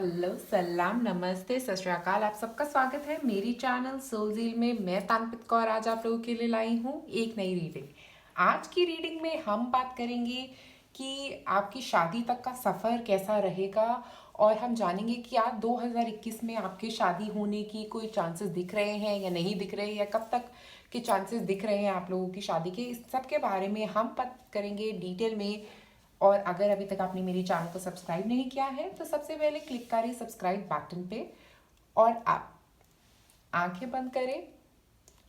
Hello सलाम नमस्ते सत श्री अकाल। आप सबका स्वागत है मेरी चैनल सोलजील में। मैं तानपित कौर आज आप लोगों के लिए लाई हूँ एक नई रीडिंग। आज की रीडिंग में हम बात करेंगे कि आपकी शादी तक का सफ़र कैसा रहेगा, और हम जानेंगे कि आज 2021 में आपके शादी होने की कोई चांसेस दिख रहे हैं या नहीं दिख रहे हैं, या कब तक के चांसेस दिख रहे हैं आप लोगों की शादी के। इस सब के बारे में हम बात करेंगे डिटेल में। और अगर अभी तक आपने मेरे चैनल को सब्सक्राइब नहीं किया है तो सबसे पहले क्लिक करें सब्सक्राइब बटन पे, और आप आंखें बंद करें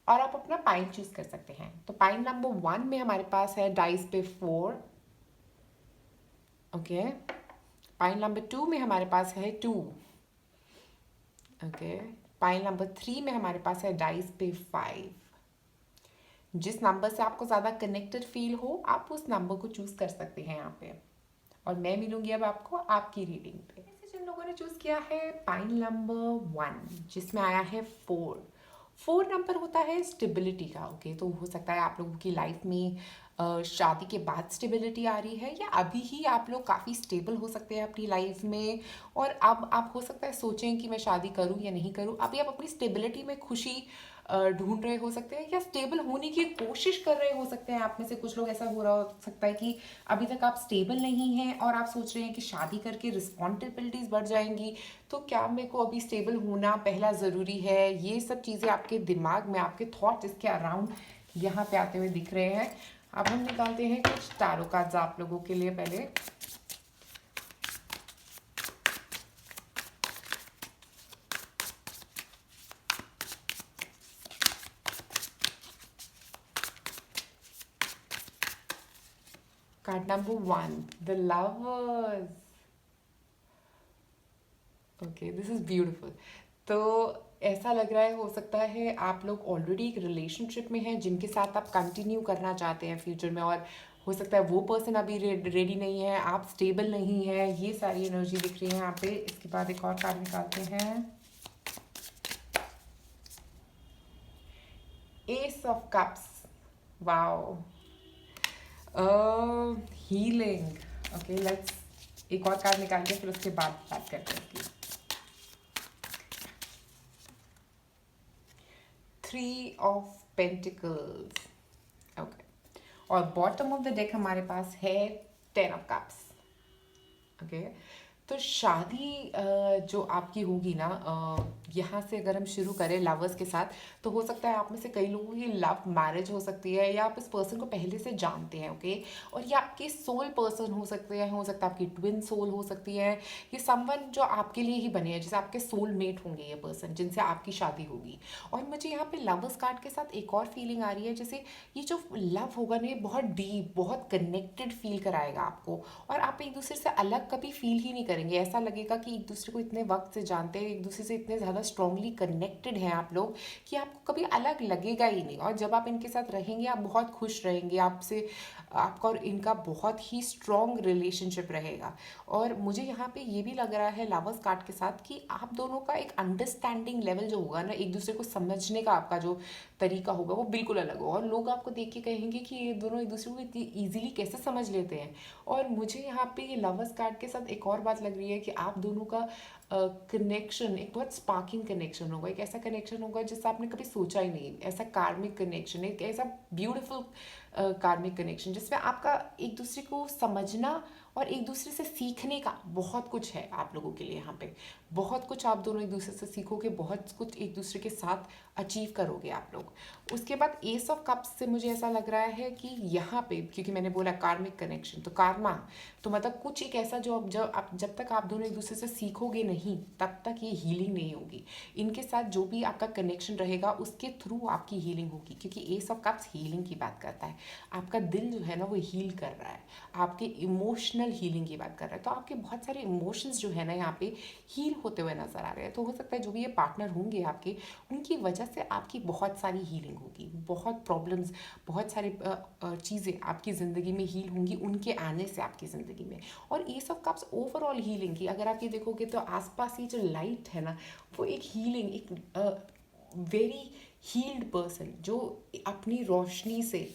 और आप अपना पाइन चूज कर सकते हैं। तो पाइन नंबर 1 में हमारे पास है डाइस पे 4। ओके। पाइन नंबर 2 में हमारे पास है 2। ओके। पाइन नंबर 3 में हमारे पास है डाइस पे 5। जिस नंबर से आपको ज़्यादा कनेक्टेड फील हो आप उस नंबर को चूज कर सकते हैं यहाँ पे। और मैं मिलूंगी अब आपको आपकी रीडिंग पे। ऐसे जिन लोगों ने चूज किया है पाइन नंबर 1 जिसमें आया है 4। 4 नंबर होता है स्टेबिलिटी का। ओके, तो हो सकता है आप लोगों की लाइफ में शादी के बाद स्टेबिलिटी आ रही है, या अभी ही आप लोग काफ़ी स्टेबल हो सकते हैं अपनी लाइफ में। और अब आप हो सकता है सोचें कि मैं शादी करूं या नहीं करूं। अभी आप अपनी स्टेबिलिटी में खुशी ढूंढ रहे हो सकते हैं, या स्टेबल होने की कोशिश कर रहे हो सकते हैं। आप में से कुछ लोग ऐसा हो रहा हो सकता है कि अभी तक आप स्टेबल नहीं हैं और आप सोच रहे हैं कि शादी करके रिस्पॉन्सिबिलिटीज़ बढ़ जाएंगी, तो क्या मेरे को अभी स्टेबल होना पहला ज़रूरी है। ये सब चीज़ें आपके दिमाग में, आपके थॉट्स इसके अराउंड यहाँ पे आते हुए दिख रहे हैं। अब हम निकालते हैं कुछ टैरो कार्ड्स आप लोगों के लिए। पहले card number 1, the lovers. Okay, this is beautiful. तो ऐसा लग रहा है, हो सकता है आप लोग ऑलरेडी एक रिलेशनशिप में हैं जिनके साथ आप कंटिन्यू करना चाहते हैं फ्यूचर में, और हो सकता है वो पर्सन अभी रेडी नहीं है, आप स्टेबल नहीं है। ये सारी एनर्जी दिख रही है यहाँ पे। इसके बाद एक और कार्ड निकालते हैं, S of cups. Wow, healing. Okay, let's एक और कार्ड निकाल के फिर उसके बाद बात करते हैं इसकी। 3 ऑफ पेंटिकल्स। ओके, और बॉटम ऑफ द डेक हमारे पास है 10 ऑफ कप्स। ओके, तो शादी जो आपकी होगी ना, यहाँ से अगर हम शुरू करें लवर्स के साथ, तो हो सकता है आप में से कई लोगों की लव मैरिज हो सकती है, या आप इस पर्सन को पहले से जानते हैं। ओके, और ये आपके सोल पर्सन हो सकते हैं, हो सकता है आपकी ट्विन सोल हो सकती है। ये समवन जो आपके लिए ही बने हैं, जैसे आपके सोल मेट होंगे ये पर्सन जिनसे आपकी शादी होगी। और मुझे यहाँ पे लवर्स कार्ड के साथ एक और फीलिंग आ रही है, जैसे ये जो लव होगा ना, ये बहुत डीप, बहुत कनेक्टेड फील कराएगा आपको, और आप एक दूसरे से अलग कभी फील ही नहीं करेंगे। ऐसा लगेगा कि एक दूसरे को इतने वक्त से जानते हैं, एक दूसरे से इतने ज़्यादा स्ट्रांगली कनेक्टेड हैं आप लोग, कि आपको कभी अलग लगेगा ही नहीं। और जब आप इनके साथ रहेंगे आप बहुत खुश रहेंगे, आपसे आपका और इनका बहुत ही स्ट्रॉन्ग रिलेशनशिप रहेगा। और मुझे यहाँ पे ये भी लग रहा है लवर्स कार्ड के साथ कि आप दोनों का एक अंडरस्टैंडिंग लेवल जो होगा ना, एक दूसरे को समझने का आपका जो तरीका होगा वो बिल्कुल अलग होगा, और लोग आपको देख के कहेंगे कि ये दोनों एक दूसरे को इतनी ईजिली कैसे समझ लेते हैं। और मुझे यहाँ पे ये लवर्स कार्ड के साथ एक और बात लग रही है कि आप दोनों का कनेक्शन एक बहुत स्पार्किंग कनेक्शन होगा, एक ऐसा कनेक्शन होगा जिससे आपने कभी सोचा ही नहीं। ऐसा कार्मिक कनेक्शन, एक ऐसा ब्यूटीफुल कार्मिक कनेक्शन जिसमें आपका एक दूसरे को समझना और एक दूसरे से सीखने का बहुत कुछ है आप लोगों के लिए। यहाँ पे बहुत कुछ आप दोनों एक दूसरे से सीखोगे, बहुत कुछ एक दूसरे के साथ अचीव करोगे आप लोग। उसके बाद एस ऑफ कप्स से मुझे ऐसा लग रहा है कि यहाँ पे, क्योंकि मैंने बोला कार्मिक कनेक्शन, तो कार्मा तो मतलब कुछ एक ऐसा जो जब तक आप दोनों एक दूसरे से सीखोगे नहीं तब तक ये हीलिंग नहीं होगी। इनके साथ जो भी आपका कनेक्शन रहेगा उसके थ्रू आपकी हीलिंग होगी, क्योंकि एस ऑफ कप्स हीलिंग की बात करता है। आपका दिल जो है ना वो हील कर रहा है, आपके इमोशनल हीलिंग की बात कर रहा है। तो आपके बहुत सारे इमोशंस जो है ना यहाँ पे हील होते हुए नजर आ रहे हैं। तो हो सकता है जो भी ये पार्टनर होंगे आपके, उनकी वजह से आपकी बहुत सारी हीलिंग होगी, बहुत प्रॉब्लम्स, बहुत सारी चीज़ें आपकी ज़िंदगी में हील होंगी उनके आने से आपकी ज़िंदगी में। और S of cups overall healing की अगर आप ये देखोगे तो आसपास ये जो लाइट है ना, वो एक हीलिंग, एक वेरी हील्ड पर्सन जो अपनी रोशनी से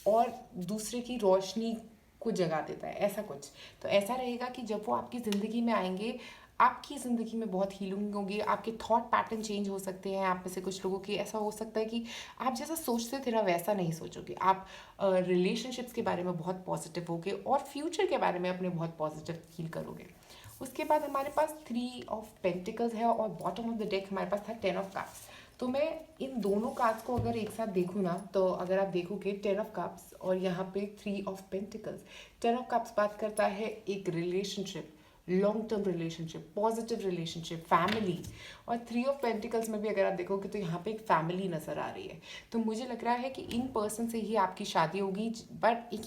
और दूसरे की रोशनी को जगा देता है, ऐसा कुछ। तो ऐसा रहेगा कि जब वो आपकी ज़िंदगी में आएंगे, आपकी ज़िंदगी में बहुत हीलिंग होगी, आपके थॉट पैटर्न चेंज हो सकते हैं। आप में से कुछ लोगों की ऐसा हो सकता है कि आप जैसा सोचते थे ना वैसा नहीं सोचोगे। आप रिलेशनशिप्स के बारे में बहुत पॉजिटिव होगे और फ्यूचर के बारे में अपने बहुत पॉजिटिव फील करोगे। उसके बाद हमारे पास 3 ऑफ पेंटिकल्स है और बॉटम ऑफ द डेक हमारे पास था 10 ऑफ कप्स। तो मैं इन दोनों कार्ड्स को अगर एक साथ देखूँ ना, तो अगर आप देखोगे 10 ऑफ कप्स और यहाँ पे 3 ऑफ पेंटिकल्स। 10 ऑफ कप्स बात करता है एक relationship, long term relationship, positive relationship, family. और 3 ऑफ पेंटिकल्स में भी अगर आप देखोगे तो यहाँ पे एक फैमिली नज़र आ रही है। तो मुझे लग रहा है कि इन पर्सन से ही आपकी शादी होगी, बट एक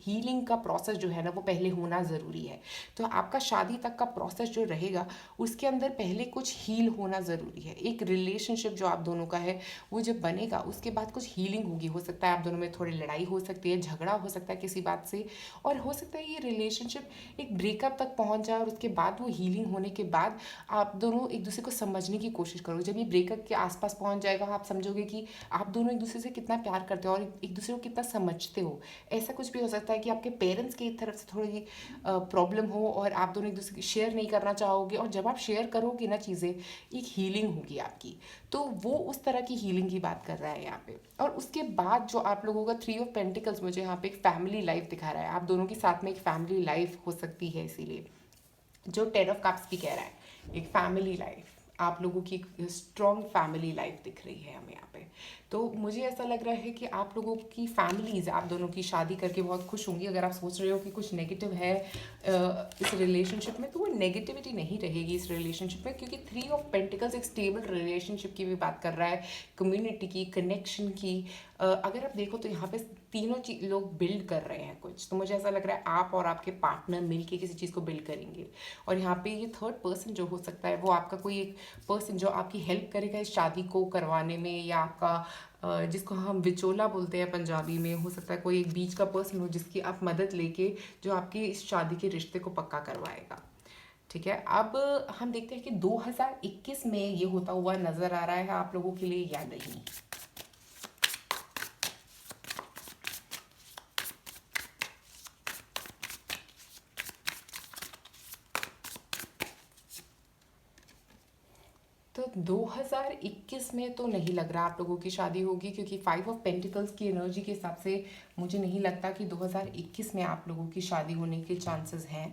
हीलिंग का प्रोसेस जो है ना वो पहले होना ज़रूरी है। तो आपका शादी तक का प्रोसेस जो रहेगा उसके अंदर पहले कुछ हील होना ज़रूरी है। एक रिलेशनशिप जो आप दोनों का है वो जब बनेगा उसके बाद कुछ हीलिंग होगी। हो सकता है आप दोनों में थोड़ी लड़ाई हो सकती है, झगड़ा हो सकता है किसी बात से, और हो सकता है ये रिलेशनशिप एक ब्रेकअप तक पहुंच जाए और उसके बाद वो हीलिंग होने के बाद आप दोनों एक दूसरे को समझने की कोशिश करोगे। जब ये ब्रेकअप के आसपास पहुंच जाएगा आप समझोगे कि आप दोनों एक दूसरे से कितना प्यार करते हो और एक दूसरे को कितना समझते हो। ऐसा कुछ भी हो सकता है कि आपके पेरेंट्स की तरफ से थोड़ी प्रॉब्लम हो और आप दोनों एक दूसरे की शेयर नहीं करना चाहोगे, और जब आप शेयर करोगे ना चीज़ें, एक हीलिंग होगी आपकी। तो वो उस तरह की हीलिंग की बात कर रहा है यहाँ पे। और उसके बाद जो आप लोगों का 3 ऑफ पेंटिकल्स मुझे यहाँ पे एक फैमिली लाइफ दिखा रहा है। आप दोनों के साथ में एक फैमिली लाइफ हो सकती है, इसीलिए जो 10 ऑफ कप्स भी कह रहा है एक फैमिली लाइफ, आप लोगों की स्ट्रॉन्ग फैमिली लाइफ दिख रही है हमें यहाँ पे। तो मुझे ऐसा लग रहा है कि आप लोगों की फैमिलीज आप दोनों की शादी करके बहुत खुश होंगी। अगर आप सोच रहे हो कि कुछ नेगेटिव है इस रिलेशनशिप में, तो वो नेगेटिविटी नहीं रहेगी इस रिलेशनशिप में, क्योंकि 3 ऑफ पेंटिकल्स एक स्टेबल रिलेशनशिप की भी बात कर रहा है, कम्युनिटी की, कनेक्शन की। अगर आप देखो तो यहाँ पे तीनों लोग बिल्ड कर रहे हैं कुछ। तो मुझे ऐसा लग रहा है आप और आपके पार्टनर मिलके किसी चीज़ को बिल्ड करेंगे। और यहाँ पे ये थर्ड पर्सन जो हो सकता है वो आपका कोई एक पर्सन जो आपकी हेल्प करेगा इस शादी को करवाने में, या आपका जिसको हम विचोला बोलते हैं पंजाबी में, हो सकता है कोई एक बीच का पर्सन हो जिसकी आप मदद लेके जो आपकी इस शादी के रिश्ते को पक्का करवाएगा। ठीक है, अब हम देखते हैं कि 2021 में ये होता हुआ नजर आ रहा है आप लोगों के लिए या नहीं। तो 2021 में तो नहीं लग रहा आप लोगों की शादी होगी, क्योंकि 5 ऑफ पेंटिकल्स की एनर्जी के हिसाब से मुझे नहीं लगता कि 2021 में आप लोगों की शादी होने के चांसेस हैं।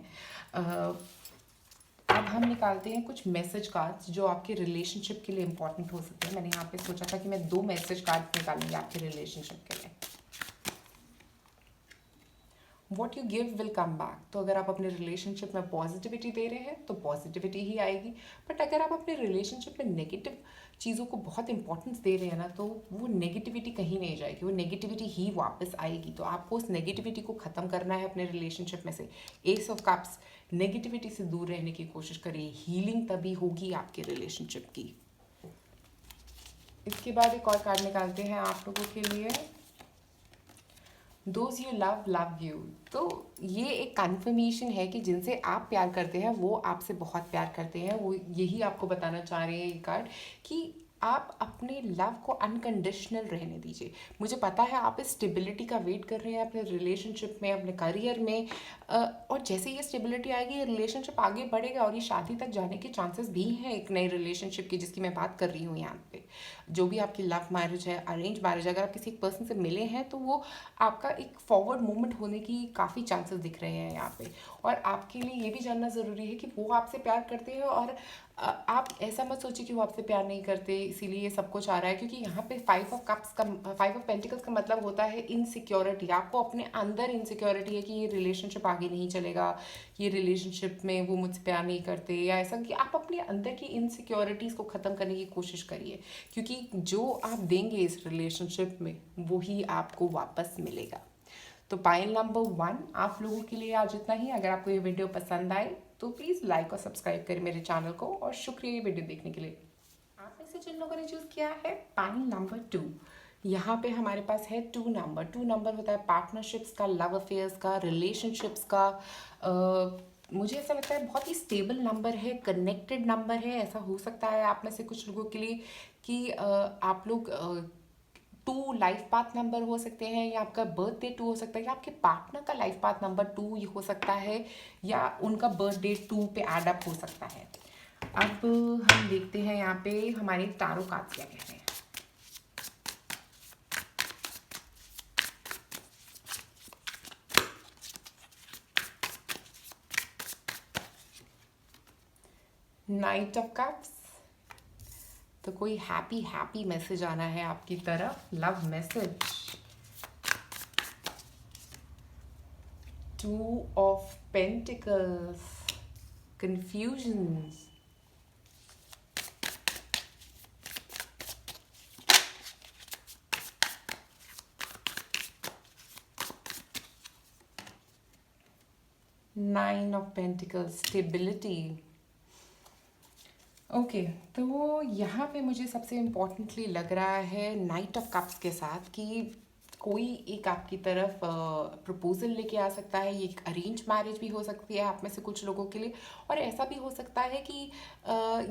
अब हम निकालते हैं कुछ मैसेज कार्ड्स जो आपके रिलेशनशिप के लिए इंपॉर्टेंट हो सकते हैं। मैंने यहाँ पे सोचा था कि मैं 2 मैसेज कार्ड्स निकालूंगी आपके रिलेशनशिप के लिए। What you give will come back. तो अगर आप अपने रिलेशनशिप में पॉजिटिविटी दे रहे हैं तो पॉजिटिविटी ही आएगी, बट अगर आप अपने रिलेशनशिप में नेगेटिव चीज़ों को बहुत इंपॉर्टेंस दे रहे हैं ना, तो वो नेगेटिविटी कहीं नहीं जाएगी, वो नेगेटिविटी ही वापस आएगी। तो आपको उस नेगेटिविटी को ख़त्म करना है अपने रिलेशनशिप में से। एस ऑफ कप्स, नेगेटिविटी से दूर रहने की कोशिश करिए, हीलिंग तभी होगी आपके रिलेशनशिप की। इसके बाद एक और कार्ड निकालते हैं आप लोगों के लिए, those you love love you. तो ये एक कन्फर्मेशन है कि जिनसे आप प्यार करते हैं वो आपसे बहुत प्यार करते हैं। वो यही आपको बताना चाह रहे हैं ये कार्ड, कि आप अपने लव को अनकंडीशनल रहने दीजिए। मुझे पता है आप इस स्टेबिलिटी का वेट कर रहे हैं अपने रिलेशनशिप में, अपने करियर में, और जैसे ये स्टेबिलिटी आएगी ये रिलेशनशिप आगे बढ़ेगा और ये शादी तक जाने के चांसेस भी हैं एक नए रिलेशनशिप की, जिसकी मैं बात कर रही हूँ यहाँ पे। जो भी आपकी लव मैरिज है, अरेंज मैरिज, अगर आप किसी एक पर्सन से मिले हैं तो वो आपका एक फॉरवर्ड मूवमेंट होने की काफ़ी चांसेस दिख रहे हैं यहाँ पे। और आपके लिए ये भी जानना ज़रूरी है कि वो आपसे प्यार करते हैं, और आप ऐसा मत सोचिए कि वो आपसे प्यार नहीं करते इसीलिए ये सब कुछ आ रहा है, क्योंकि यहाँ पे 5 ऑफ पेंटिकल्स का मतलब होता है इनसिक्योरिटी। आपको अपने अंदर इनसिक्योरिटी है कि ये रिलेशनशिप आगे नहीं चलेगा, ये रिलेशनशिप में वो मुझसे प्यार नहीं करते, या ऐसा कि आप अपने अंदर की इनसिक्योरिटीज़ को ख़त्म करने की कोशिश करिए, क्योंकि जो आप देंगे इस रिलेशनशिप में वही आपको वापस मिलेगा। तो पाइल नंबर 1 आप लोगों के लिए आज इतना ही। अगर आपको ये वीडियो पसंद आए तो प्लीज़ लाइक और सब्सक्राइब करें मेरे चैनल को, और शुक्रिया ये वीडियो देखने के लिए। आप में से जिन लोगों ने चूज़ किया है पाइल नंबर 2, यहाँ पे हमारे पास है 2 नंबर होता है पार्टनरशिप्स का, लव अफेयर्स का, रिलेशनशिप्स का। मुझे ऐसा लगता है बहुत ही स्टेबल नंबर है, कनेक्टेड नंबर है। ऐसा हो सकता है आप में से कुछ लोगों के लिए कि आप लोग टू लाइफ पाथ नंबर हो सकते हैं, या आपका बर्थ डेट 2 हो सकता है, या आपके पार्टनर का लाइफ पाथ नंबर 2 ये हो सकता है, या उनका बर्थ डेट 2 पे एड अप हो सकता है। अब हम देखते हैं यहाँ पे हमारे टारो कार्ड्स क्या कहते हैं। नाइट ऑफ कप्स, तो कोई हैप्पी हैप्पी मैसेज आना है आपकी तरफ, love message. Two of pentacles, confusions, nine of pentacles, stability. Okay तो यहाँ पे मुझे सबसे इम्पोर्टेंटली लग रहा है नाइट ऑफ कप्स के साथ कि कोई एक आपकी तरफ प्रपोजल लेके आ सकता है। ये एक अरेंज मैरिज भी हो सकती है आप में से कुछ लोगों के लिए, और ऐसा भी हो सकता है कि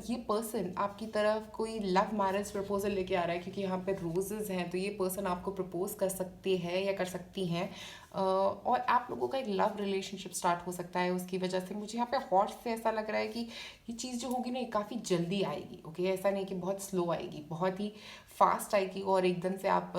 ये पर्सन आपकी तरफ कोई लव मैरिज प्रपोजल लेके आ रहा है, क्योंकि यहाँ पे रोजेज हैं, तो ये पर्सन आपको प्रपोज कर सकते हैं या कर सकती हैं। और आप लोगों का एक लव रिलेशनशिप स्टार्ट हो सकता है उसकी वजह से। मुझे यहाँ पे हॉट से ऐसा लग रहा है कि ये चीज़ जो होगी ना, ये काफ़ी जल्दी आएगी। ओके, ऐसा नहीं कि बहुत स्लो आएगी, बहुत ही फास्ट आएगी, और एकदम से आप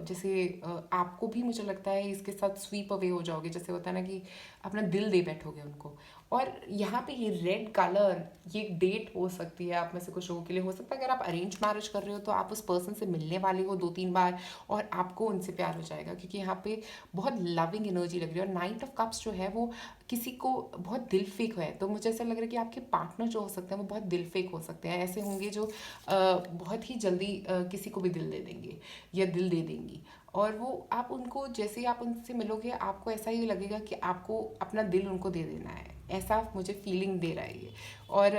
जैसे आपको भी मुझे लगता है इसके साथ स्वीप अवे हो जाओगे, जैसे होता है ना कि अपना दिल दे बैठोगे उनको। और यहाँ पे ये रेड कलर, ये एक डेट हो सकती है आप में से कुछ लोगों के लिए। हो सकता है अगर आप अरेंज मैरिज कर रहे हो तो आप उस पर्सन से मिलने वाले हो 2-3 बार, और आपको उनसे प्यार हो जाएगा, क्योंकि यहाँ पे बहुत लविंग एनर्जी लग रही है। और नाइट ऑफ कप्स जो है वो किसी को बहुत दिल फेक है, तो मुझे ऐसा लग रहा है कि आपके पार्टनर जो हो सकते हैं वो बहुत दिल फेक हो सकते हैं। ऐसे होंगे जो बहुत ही जल्दी किसी को भी दिल दे देंगे या दिल दे देंगी, और वो आप उनको जैसे ही आप उनसे मिलोगे आपको ऐसा ही लगेगा कि आपको अपना दिल उनको दे देना है, ऐसा मुझे फीलिंग दे रहा है ये। और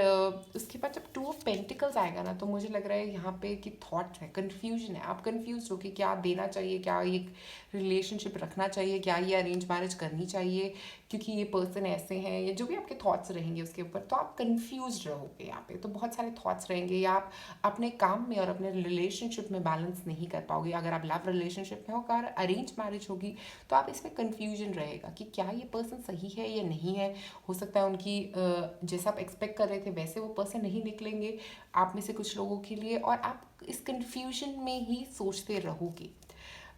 उसके बाद जब 2 ऑफ पेंटिकल्स आएगा ना, तो मुझे लग रहा है यहाँ पे कि थॉट्स है, कन्फ्यूजन है। आप कन्फ्यूज हो कि क्या देना चाहिए, क्या एक रिलेशनशिप रखना चाहिए, क्या ये अरेंज मैरिज करनी चाहिए, क्योंकि ये पर्सन ऐसे हैं, या जो भी आपके थॉट्स रहेंगे उसके ऊपर, तो आप कन्फ्यूज रहोगे यहाँ पे। तो बहुत सारे थॉट्स रहेंगे, या आप अपने काम में और अपने रिलेशनशिप में बैलेंस नहीं कर पाओगे। अगर आप लव रिलेशनशिप में हो, अगर अरेंज मैरिज होगी, तो आप इसमें कन्फ्यूजन रहेगा कि क्या ये पर्सन सही है या नहीं है। हो सकता है उनकी जैसा आप एक्सपेक्ट कर रहे थे वैसे वो पर्सन नहीं निकलेंगे आप में से कुछ लोगों के लिए, और आप इस कन्फ्यूजन में ही सोचते रहोगे।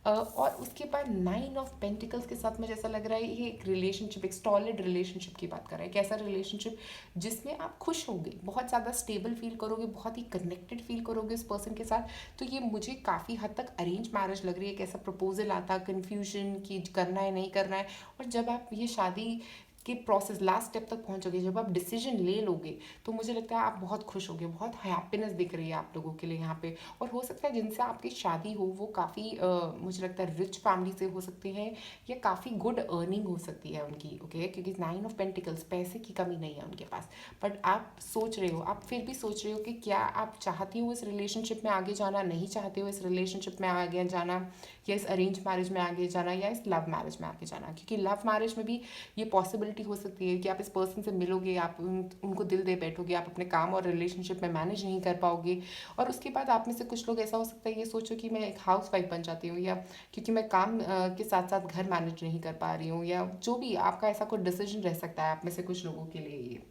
और उसके बाद 9 ऑफ पेंटिकल्स के साथ मुझे ऐसा लग रहा है ये एक रिलेशनशिप, एक सॉलिड रिलेशनशिप की बात कर रहा है। कैसा रिलेशनशिप जिसमें आप खुश होगे, बहुत ज़्यादा स्टेबल फील करोगे, बहुत ही कनेक्टेड फील करोगे उस पर्सन के साथ। तो ये मुझे काफ़ी हद तक अरेंज मैरिज लग रही है। कैसा प्रपोजल आता, कन्फ्यूजन कि करना है नहीं करना है, और जब आप ये शादी के प्रोसेस लास्ट स्टेप तक पहुंचोगे, जब आप डिसीजन ले लोगे, तो मुझे लगता है आप बहुत खुश होगे, बहुत हैप्पीनेस दिख रही है आप लोगों के लिए यहाँ पे। और हो सकता है जिनसे आपकी शादी हो वो काफ़ी मुझे लगता है रिच फैमिली से हो सकते हैं, या काफ़ी गुड अर्निंग हो सकती है उनकी। ओके, क्योंकि 9 ऑफ पेंटिकल्स, पैसे की कमी नहीं है उनके पास। बट आप सोच रहे हो, आप फिर भी सोच रहे हो कि क्या आप चाहती हो इस रिलेशनशिप में आगे जाना, नहीं चाहते हो इस रिलेशनशिप में आगे जाना, या इस अरेंज मैरिज में आगे जाना, या इस लव मैरिज में आगे जाना। क्योंकि लव मैरिज में भी ये पॉसिबिलिटी हो सकती है कि आप इस पर्सन से मिलोगे, आप उनको दिल दे बैठोगे, आप अपने काम और रिलेशनशिप में मैनेज नहीं कर पाओगे, और उसके बाद आप में से कुछ लोग ऐसा हो सकता है ये सोचो कि मैं एक हाउस वाइफ बन जाती हूँ, या क्योंकि मैं काम के साथ साथ घर मैनेज नहीं कर पा रही हूँ, या जो भी आपका ऐसा कोई डिसीजन रह सकता है आप में से कुछ लोगों के लिए ये।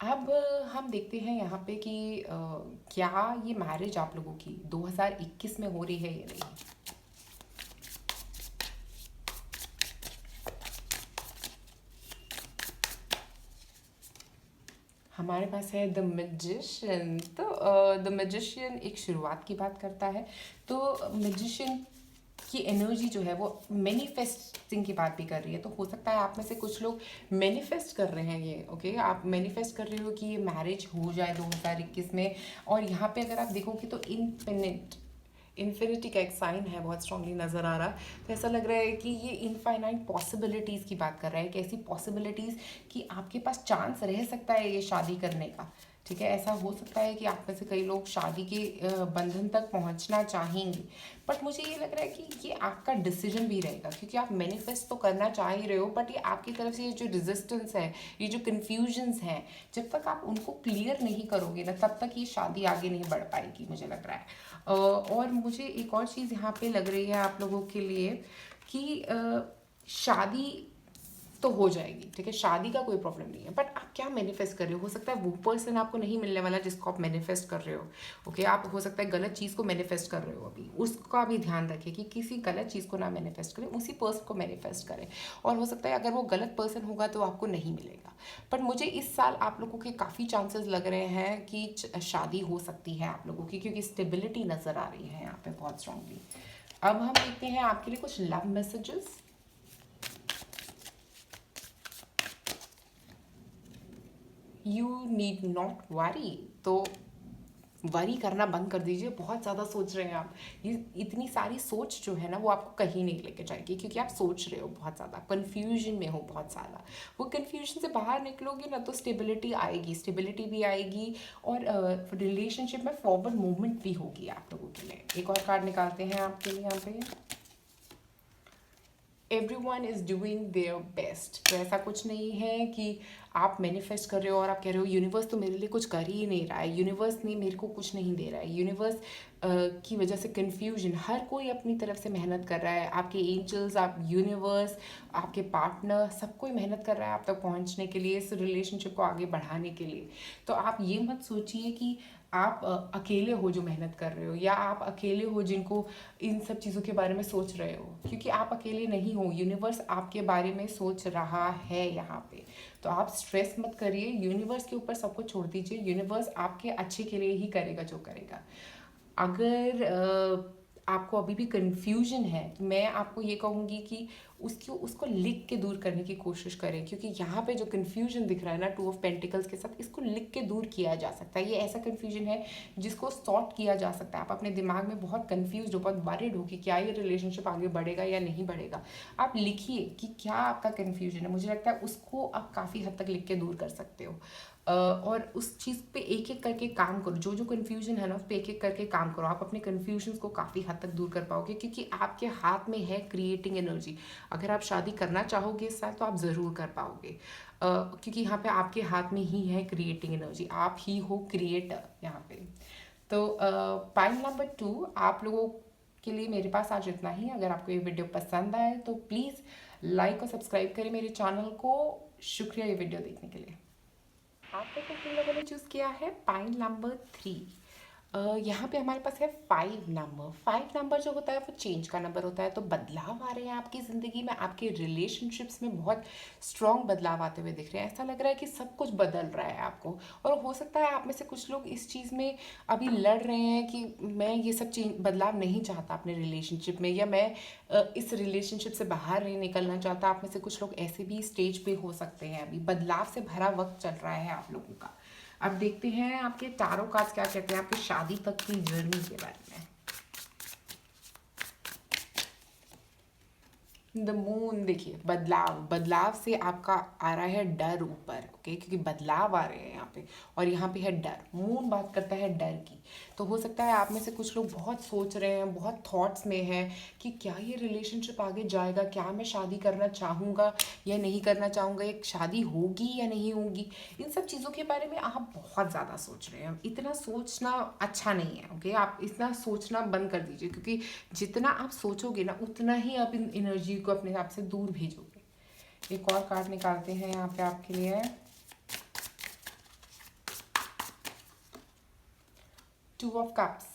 अब हम देखते हैं यहाँ पे कि क्या ये मैरिज आप लोगों की 2021 में हो रही है या नहीं। हमारे पास है द मैजिशियन। तो द मैजिशियन एक शुरुआत की बात करता है। तो मैजिशियन की एनर्जी जो है वो मैनिफेस्टिंग की बात भी कर रही है। तो हो सकता है आप में से कुछ लोग मैनिफेस्ट कर रहे हैं ये। ओके, आप मैनिफेस्ट कर रहे हो कि ये मैरिज हो जाए 2021 में। और यहाँ पे अगर आप देखोगे तो इन्फिनिटी का एक साइन है, बहुत स्ट्रांगली नज़र आ रहा। तो ऐसा लग रहा है कि ये इनफाइनाइट पॉसिबिलिटीज़ की बात कर रहा है, कि ऐसी पॉसिबिलिटीज़ कि आपके पास चांस रह सकता है ये शादी करने का। ठीक है। ऐसा हो सकता है कि आप में से कई लोग शादी के बंधन तक पहुंचना चाहेंगे, बट मुझे ये लग रहा है कि ये आपका डिसीजन भी रहेगा, क्योंकि आप मैनिफेस्ट तो करना चाह ही रहे हो, बट ये आपकी तरफ से ये जो रेजिस्टेंस है, ये जो कन्फ्यूजन्स हैं, जब तक आप उनको क्लियर नहीं करोगे ना, तब तक ये शादी आगे नहीं बढ़ पाएगी, मुझे लग रहा है। और मुझे एक और चीज़ यहाँ पे लग रही है आप लोगों के लिए कि शादी तो हो जाएगी, ठीक है, शादी का कोई प्रॉब्लम नहीं है, बट आप क्या मैनिफेस्ट कर रहे हो सकता है वो पर्सन आपको नहीं मिलने वाला जिसको आप मैनिफेस्ट कर रहे हो। ओके, आप हो सकता है गलत चीज़ को मैनिफेस्ट कर रहे हो, अभी उसका भी ध्यान रखिए कि किसी गलत चीज़ को ना मैनिफेस्ट करें, उसी पर्सन को मैनिफेस्ट करें। और हो सकता है अगर वो गलत पर्सन होगा तो आपको नहीं मिलेगा, बट मुझे इस साल आप लोगों के काफ़ी चांसेस लग रहे हैं कि शादी हो सकती है आप लोगों की, क्योंकि स्टेबिलिटी नज़र आ रही है यहाँ पे बहुत स्ट्रांगली। अब हम देखते हैं आपके लिए कुछ love messages. You need not worry, तो वरी करना बंद कर दीजिए। बहुत ज़्यादा सोच रहे हैं आप, ये इतनी सारी सोच जो है ना वो आपको कहीं नहीं लेके जाएगी, क्योंकि आप सोच रहे हो बहुत ज़्यादा, कन्फ्यूजन में हो बहुत ज़्यादा। वो कन्फ्यूजन से बाहर निकलोगे ना तो स्टेबिलिटी आएगी, स्टेबिलिटी भी आएगी, और रिलेशनशिप में फॉरवर्ड मूवमेंट भी होगी आप लोगों के लिए। एक और कार्ड निकालते हैं आपके लिए यहाँ पे। Everyone is doing their best. तो ऐसा कुछ नहीं है कि आप मैनिफेस्ट कर रहे हो और आप कह रहे हो यूनिवर्स तो मेरे लिए कुछ कर ही नहीं रहा है, यूनिवर्स ने मेरे को कुछ नहीं दे रहा है, यूनिवर्स की वजह से कन्फ्यूजन। हर कोई अपनी तरफ से मेहनत कर रहा है, आपके एंजल्स, आप यूनिवर्स, आपके पार्टनर, सब कोई मेहनत कर रहा है आप तक पहुंचने के लिए, इस रिलेशनशिप को आगे बढ़ाने के लिए। तो आप ये मत सोचिए कि आप अकेले हो जो मेहनत कर रहे हो, या आप अकेले हो जिनको इन सब चीज़ों के बारे में सोच रहे हो, क्योंकि आप अकेले नहीं हो, यूनिवर्स आपके बारे में सोच रहा है यहाँ पे। तो आप स्ट्रेस मत करिए, यूनिवर्स के ऊपर सबको छोड़ दीजिए, यूनिवर्स आपके अच्छे के लिए ही करेगा जो करेगा। अगर आपको अभी भी कन्फ्यूजन है तो मैं आपको ये कहूँगी कि उसको लिख के दूर करने की कोशिश करें, क्योंकि यहाँ पे जो कन्फ्यूजन दिख रहा है ना 2 ऑफ पेंटिकल्स के साथ, इसको लिख के दूर किया जा सकता है। ये ऐसा कन्फ्यूजन है जिसको सॉर्ट किया जा सकता है। आप अपने दिमाग में बहुत कन्फ्यूज हो, बहुत वरिड हो कि क्या ये रिलेशनशिप आगे बढ़ेगा या नहीं बढ़ेगा, आप लिखिए कि क्या आपका कन्फ्यूजन है। मुझे लगता है उसको आप काफ़ी हद तक लिख के दूर कर सकते हो। और उस चीज़ पे एक एक करके काम करो, जो जो कन्फ्यूजन है ना उस पर एक एक करके काम करो, आप अपने कन्फ्यूजन को काफ़ी हद तक दूर कर पाओगे, क्योंकि आपके हाथ में है क्रिएटिंग एनर्जी। अगर आप शादी करना चाहोगे इस साल तो आप ज़रूर कर पाओगे, क्योंकि यहाँ पे आपके हाथ में ही है क्रिएटिंग एनर्जी, आप ही हो क्रिएटर यहाँ पे। तो पॉइंट नंबर 2 आप लोगों के लिए मेरे पास आज इतना ही। अगर आपको ये वीडियो पसंद आए तो प्लीज़ लाइक और सब्सक्राइब करें मेरे चैनल को। शुक्रिया ये वीडियो देखने के लिए। आप लोगों के लोगों ने चूज़ किया है पॉइंट नंबर 3। यहाँ पे हमारे पास है 5 नंबर। 5 नंबर जो होता है वो चेंज का नंबर होता है, तो बदलाव आ रहे हैं आपकी ज़िंदगी में, आपके रिलेशनशिप्स में बहुत स्ट्रॉन्ग बदलाव आते हुए दिख रहे हैं। ऐसा लग रहा है कि सब कुछ बदल रहा है आपको, और हो सकता है आप में से कुछ लोग इस चीज़ में अभी लड़ रहे हैं कि मैं ये सब चेंज बदलाव नहीं चाहता अपने रिलेशनशिप में, या मैं इस रिलेशनशिप से बाहर नहीं निकलना चाहता। आप में से कुछ लोग ऐसे भी स्टेज पे हो सकते हैं, अभी बदलाव से भरा वक्त चल रहा है आप लोगों का। अब देखते हैं आपके टारो कार्ड्स क्या कहते हैं आपकी शादी तक की जर्नी के बारे में। द मून, देखिए बदलाव, बदलाव से आपका आ रहा है डर ऊपर, ओके, क्योंकि बदलाव आ रहे हैं यहाँ पे, और यहाँ पे है डर। मून बात करता है डर की, तो हो सकता है आप में से कुछ लोग बहुत सोच रहे हैं, बहुत थॉट्स में हैं कि क्या ये रिलेशनशिप आगे जाएगा, क्या मैं शादी करना चाहूँगा या नहीं करना चाहूँगा, एक शादी होगी या नहीं होगी। इन सब चीज़ों के बारे में आप बहुत ज़्यादा सोच रहे हैं। इतना सोचना अच्छा नहीं है, ओके, आप इतना सोचना बंद कर दीजिए, क्योंकि जितना आप सोचोगे ना उतना ही आप इन एनर्जी को अपने आप से दूर भेजोगे। एक और कार्ड निकालते हैं यहाँ पे आपके लिए। 2 ऑफ कप्स।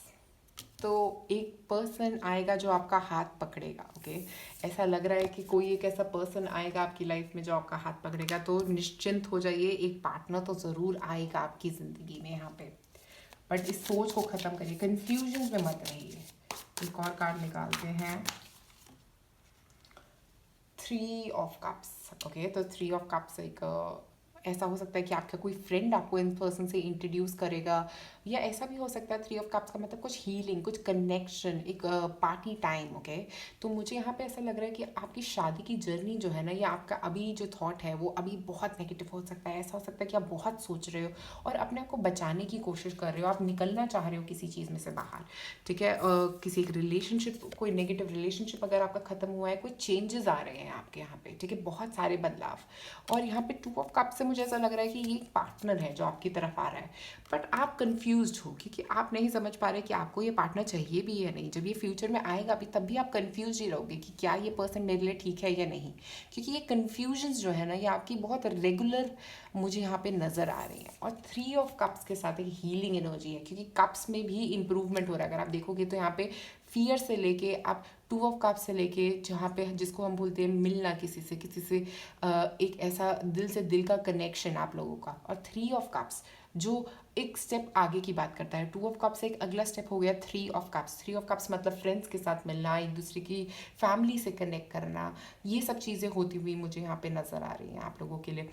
तो एक पर्सन आएगा जो आपका हाथ पकड़ेगा, ओके। ऐसा लग रहा है कि कोई एक ऐसा पर्सन आएगा आपकी लाइफ में जो आपका हाथ पकड़ेगा, तो निश्चिंत हो जाइए, एक पार्टनर तो ज़रूर आएगा आपकी ज़िंदगी में यहाँ पे। बट इस सोच को ख़त्म करिए, कन्फ्यूजन में मत रहिए। एक और कार्ड निकालते हैं। 3 ऑफ कप्स, ओके। तो 3 ऑफ कप्स एक ऐसा हो सकता है कि आपका कोई फ्रेंड आपको इन पर्सन से इंट्रोड्यूस करेगा, या ऐसा भी हो सकता है 3 ऑफ कप्स का मतलब कुछ हीलिंग, कुछ कनेक्शन, एक पार्टी टाइम। ओके, तो मुझे यहाँ पे ऐसा लग रहा है कि आपकी शादी की जर्नी जो है ना, या आपका अभी जो थॉट है वो अभी बहुत नेगेटिव हो सकता है। ऐसा हो सकता है कि आप बहुत सोच रहे हो और अपने आप को बचाने की कोशिश कर रहे हो, आप निकलना चाह रहे हो किसी चीज़ में से बाहर, ठीक है। किसी एक रिलेशनशिप, कोई नेगेटिव रिलेशनशिप अगर आपका ख़त्म हुआ है, कोई चेंजेस आ रहे हैं आपके यहाँ पे, ठीक है, बहुत सारे बदलाव। और यहाँ पे 2 ऑफ कप से मुझे ऐसा लग रहा है कि ये एक पार्टनर है जो आपकी तरफ आ रहा है, बट आप कंफ्यूज्ड हो क्योंकि आप नहीं समझ पा रहे कि आपको ये पार्टनर चाहिए भी या नहीं। जब ये फ्यूचर में आएगा भी तब भी आप कंफ्यूज ही रहोगे कि क्या ये पर्सन मेरे लिए ठीक है या नहीं, क्योंकि ये कन्फ्यूजन्स जो है ना, ये आपकी बहुत रेगुलर मुझे यहाँ पे नज़र आ रही हैं। और 3 ऑफ कप्स के साथ एक हीलिंग एनर्जी है, क्योंकि कप्स में भी इंप्रूवमेंट हो रहा है। अगर आप देखोगे तो यहाँ पे फियर से लेके आप 2 ऑफ कप्स से लेके, जहाँ पे जिसको हम बोलते हैं मिलना किसी से एक ऐसा दिल से दिल का कनेक्शन आप लोगों का। और 3 ऑफ कप्स जो एक स्टेप आगे की बात करता है, 2 ऑफ कप्स से एक अगला स्टेप हो गया 3 ऑफ कप्स। 3 ऑफ कप्स मतलब फ्रेंड्स के साथ मिलना, एक दूसरे की फैमिली से कनेक्ट करना, ये सब चीज़ें होती हुई मुझे यहाँ पे नज़र आ रही हैं आप लोगों के लिए।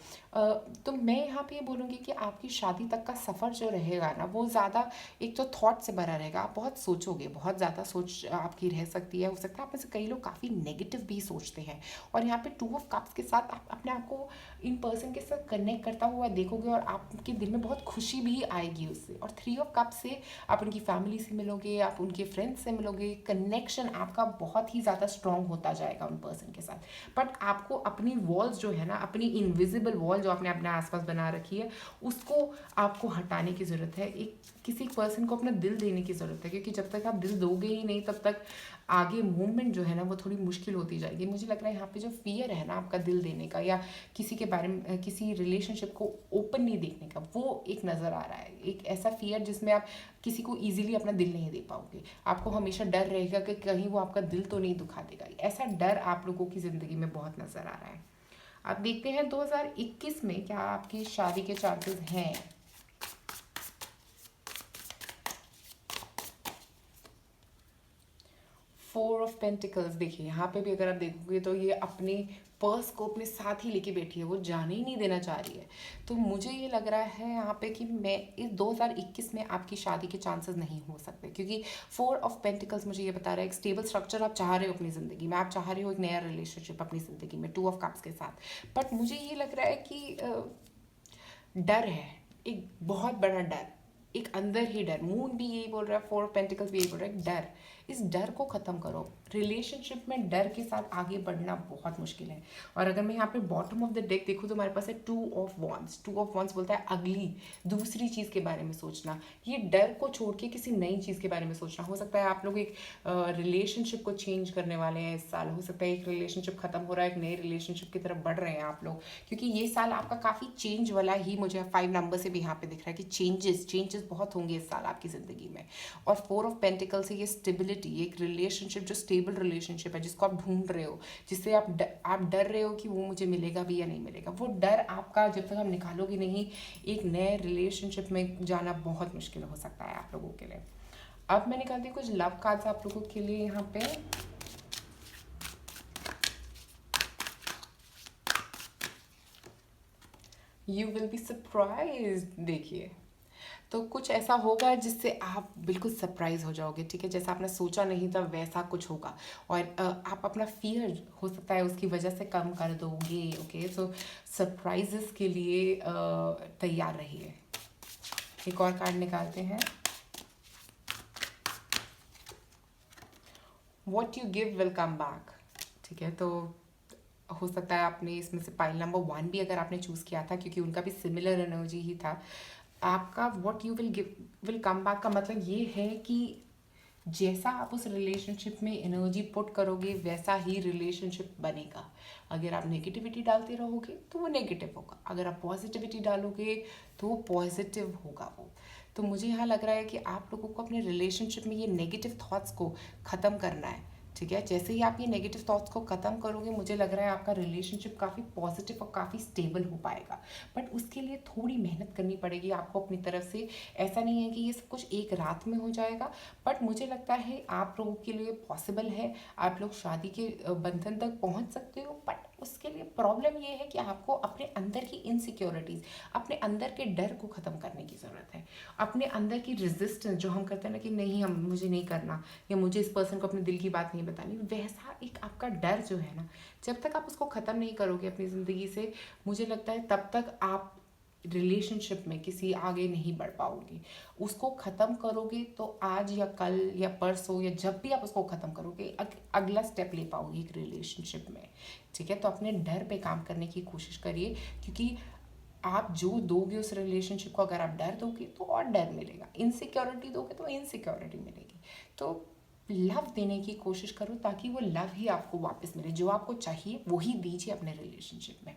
तो मैं यहाँ पे ये बोलूँगी कि आपकी शादी तक का सफ़र जो रहेगा ना, वो ज़्यादा एक तो थॉट से भरा रहेगा। आप बहुत सोचोगे, बहुत ज़्यादा सोच आपकी रह सकती है। हो सकता है आप में से कई लोग काफ़ी नेगेटिव भी सोचते हैं, और यहाँ पे 2 ऑफ कप्स के साथ आप अपने आप को इन पर्सन के साथ कनेक्ट करता हुआ देखोगे, और आपके दिल में बहुत खुशी भी आएगी उससे। और 3 ऑफ कप्स से आप उनकी फैमिली से मिलोगे, आप उनके फ्रेंड्स से मिलोगे, कनेक्शन आपका बहुत ही ज़्यादा स्ट्रॉन्ग होता जाएगा उन पर्सन के साथ। बट आपको अपनी वॉल्स जो है ना, अपनी इनविजिबल वॉल जो आपने अपने आसपास बना रखी है, उसको आपको हटाने की ज़रूरत है। एक किसी पर्सन को अपना दिल देने की ज़रूरत है, क्योंकि जब तक आप दिल दोगे ही नहीं तब तक आगे मूवमेंट जो है ना वो थोड़ी मुश्किल होती जाएगी। मुझे लग रहा है यहाँ पे जो फियर है ना आपका दिल देने का, या किसी के बारे में, किसी रिलेशनशिप को ओपन नहीं देखने का, वो एक नज़र आ रहा है। एक ऐसा फियर जिसमें आप किसी को ईजिली अपना दिल नहीं दे पाओगे। आपको हमेशा डर रहेगा कि कहीं वो आपका दिल तो नहीं दुखा देगा। ऐसा डर आप लोगों की ज़िंदगी में बहुत नज़र आ रहा है। अब देखते हैं 2021 में क्या आपकी शादी के चांसेस हैं। 4 ऑफ पेंटिकल्स, देखिए यहाँ पे भी अगर आप देखोगे तो ये अपने पर्स को अपने साथ ही लेके बैठी है, वो जाने ही नहीं देना चाह रही है। तो मुझे ये लग रहा है यहाँ पे कि मैं इस 2021 में आपकी शादी के चांसेस नहीं हो सकते, क्योंकि 4 ऑफ पेंटिकल्स मुझे ये बता रहा है एक स्टेबल स्ट्रक्चर आप चाह रहे हो अपनी ज़िंदगी में, आप चाह रहे हो एक नया रिलेशनशिप अपनी ज़िंदगी में 2 ऑफ कप्स के साथ। बट मुझे ये लग रहा है कि डर है, एक बहुत बड़ा डर, एक अंदर ही डर। मून भी यही बोल रहा है, 4 ऑफ पेंटिकल्स भी यही बोल रहा है, डर। इस डर को ख़त्म करो। रिलेशनशिप में डर के साथ आगे बढ़ना बहुत मुश्किल है। और अगर मैं यहाँ पे बॉटम ऑफ द डेक देखूँ तो हमारे पास है 2 ऑफ वॉन्ड्स। 2 ऑफ वॉन्ड्स बोलता है अगली, दूसरी चीज़ के बारे में सोचना। ये डर को छोड़ के किसी नई चीज़ के बारे में सोचना। हो सकता है आप लोग एक रिलेशनशिप को चेंज करने वाले हैं इस साल। हो सकता है एक रिलेशनशिप ख़त्म हो रहा है, एक नए रिलेशनशिप की तरफ बढ़ रहे हैं आप लोग, क्योंकि ये साल आपका काफ़ी चेंज वाला ही मुझे 5 नंबर से भी यहाँ पे दिख रहा है कि चेंजेस बहुत होंगे इस साल आपकी ज़िंदगी में। और 4 ऑफ पेंटिकल से ये स्टेबिलिटी, एक रिलेशनशिप जो स्टेबल रिलेशनशिप है, जिसको आप ढूंढ रहे हो, जिससे आप डर रहे हो कि वो मुझे मिलेगा भी या नहीं मिलेगा, वो डर आपका जब तक आप निकालोगे नहीं, एक नए रिलेशनशिप में जाना बहुत मुश्किल हो सकता है आप लोगों के लिए। अब मैं निकालती हूँ कुछ लव कार्ड्स आप लोगों के लिए यहाँ पे। You will be surprise. देखिए, तो कुछ ऐसा होगा जिससे आप बिल्कुल सरप्राइज हो जाओगे, ठीक है। जैसा आपने सोचा नहीं था वैसा कुछ होगा, और आप अपना फियर हो सकता है उसकी वजह से कम कर दोगे। ओके, सो सरप्राइजेस के लिए तैयार रहिए। एक और कार्ड निकालते हैं। What you give will come back, ठीक है। तो हो सकता है आपने इसमें से पाइल नंबर 1 भी अगर आपने चूज़ किया था, क्योंकि उनका भी सिमिलर एनर्जी ही था। आपका what you will give will come back का मतलब ये है कि जैसा आप उस रिलेशनशिप में एनर्जी पुट करोगे वैसा ही रिलेशनशिप बनेगा। अगर आप नेगेटिविटी डालते रहोगे तो वो नेगेटिव होगा, अगर आप पॉजिटिविटी डालोगे तो वो पॉजिटिव होगा। वो तो मुझे यहाँ लग रहा है कि आप लोगों को अपने रिलेशनशिप में ये नेगेटिव थॉट्स को ख़त्म करना है, ठीक है। जैसे ही आप ये नेगेटिव थॉट्स को ख़त्म करोगे, मुझे लग रहा है आपका रिलेशनशिप काफ़ी पॉजिटिव और काफ़ी स्टेबल हो पाएगा। बट उसके लिए थोड़ी मेहनत करनी पड़ेगी आपको अपनी तरफ से। ऐसा नहीं है कि ये सब कुछ एक रात में हो जाएगा, बट मुझे लगता है आप लोगों के लिए पॉसिबल है। आप लोग शादी के बंधन तक पहुंच सकते हो, बट उसके लिए प्रॉब्लम ये है कि आपको अपने अंदर की इनसिक्योरिटीज़, अपने अंदर के डर को ख़त्म करने की ज़रूरत है। अपने अंदर की रेजिस्टेंस जो हम करते हैं ना कि नहीं, हम मुझे नहीं करना, या मुझे इस पर्सन को अपने दिल की बात नहीं बतानी, वैसा एक आपका डर जो है ना, जब तक आप उसको ख़त्म नहीं करोगे अपनी ज़िंदगी से, मुझे लगता है तब तक आप रिलेशनशिप में किसी आगे नहीं बढ़ पाओगे। उसको ख़त्म करोगे तो आज या कल या परसों या जब भी आप उसको ख़त्म करोगे अगला स्टेप ले पाओगे एक रिलेशनशिप में। ठीक है, तो अपने डर पे काम करने की कोशिश करिए, क्योंकि आप जो दोगे उस रिलेशनशिप को, अगर आप डर दोगे तो और डर मिलेगा, इनसिक्योरिटी दोगे तो इनसिक्योरिटी मिलेगी। तो लव देने की कोशिश करो ताकि वो लव ही आपको वापस मिले, जो आपको चाहिए वही दीजिए अपने रिलेशनशिप में।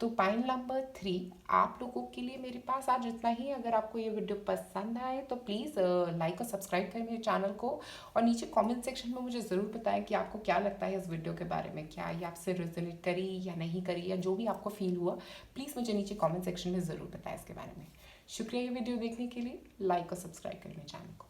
तो पॉइंट नंबर 3 आप लोगों के लिए मेरे पास आज इतना ही। अगर आपको ये वीडियो पसंद आए तो प्लीज़ लाइक और सब्सक्राइब करें मेरे चैनल को, और नीचे कमेंट सेक्शन में मुझे ज़रूर बताएं कि आपको क्या लगता है इस वीडियो के बारे में, क्या ये आपसे रेजोनेट करी या नहीं करी, या जो भी आपको फील हुआ प्लीज़ मुझे नीचे कमेंट सेक्शन में ज़रूर बताएं इसके बारे में। शुक्रिया ये वीडियो देखने के लिए, लाइक और सब्सक्राइब करें मेरे चैनल को।